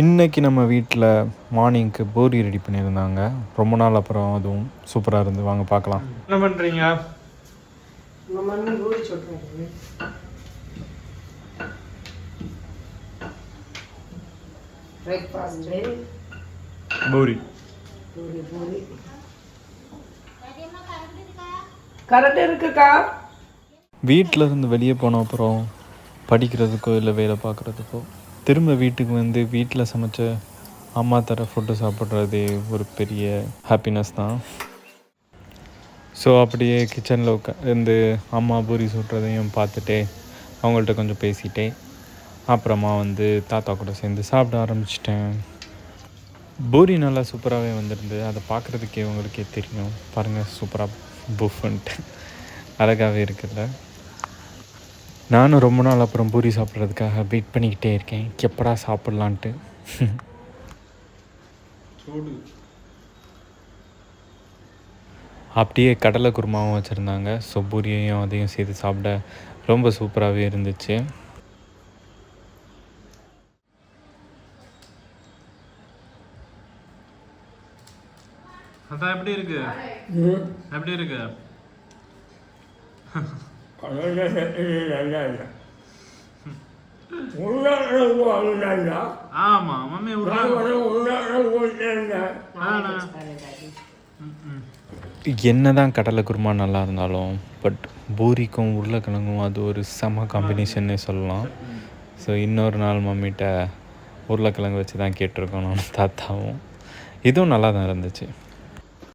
இன்றைக்கி நம்ம வீட்டில் மார்னிங்க்கு பூரி ரெடி பண்ணியிருந்தாங்க. ரொம்ப நாள் அப்புறம் அதுவும் சூப்பராக இருந்து. வாங்க பார்க்கலாம். என்ன பண்ணுறீங்க? பூரி சுட்டுறேன். பிரேக்ஃபாஸ்ட்டு பூரி. கரெக்டாக இருக்குக்கா. வீட்டில் இருந்து வெளியே போன அப்புறம் படிக்கிறதுக்கோ இல்லை வேலை பார்க்குறதுக்கோ திரும்ப வீட்டுக்கு வந்து வீட்டில் சமைச்ச அம்மா தர ஃபுட்டு சாப்பிட்றதே ஒரு பெரிய ஹாப்பினஸ் தான். ஸோ அப்படியே கிச்சனில் இருந்து அம்மா பூரி சுட்டுறதையும் பார்த்துட்டே அவங்கள்ட்ட கொஞ்சம் பேசிகிட்டே அப்புறமா வந்து தாத்தா கூட சேர்ந்து சாப்பிட ஆரம்பிச்சிட்டேன். பூரி நல்லா சூப்பராகவே வந்துருந்து. அதை பார்க்குறதுக்கே உங்களுக்கே தெரியும். பாருங்கள், சூப்பராக புஃப்ன்ட்டு அழகாகவே இருக்குல்ல. நானும் ரொம்ப நாள் அப்புறம் பூரி சாப்பிட்றதுக்காக வெயிட் பண்ணிக்கிட்டே இருக்கேன், எப்படா சாப்பிட்லான்ட்டு. அப்படியே கடலை குருமாவும் வச்சுருந்தாங்க. ஸோ பூரியையும் அதையும் சேர்த்து சாப்பிட ரொம்ப சூப்பராகவே இருந்துச்சு. அதான் எப்படி இருக்கு? எப்படி இருக்கு? ஆமா மம்மி என்னதான் கடலை குருமா நல்லா இருந்தாலும் பட் பூரிக்கும் உருளைக்கிழங்கும் அது ஒரு செம காம்பினேஷன்னே சொல்லலாம். ஸோ இன்னொரு நாள் மம்மிகிட்ட உருளைக்கிழங்கு வச்சு தான் கேட்டிருக்கோம் நானும் தாத்தாவும். இதுவும் நல்லா தான் இருந்துச்சு.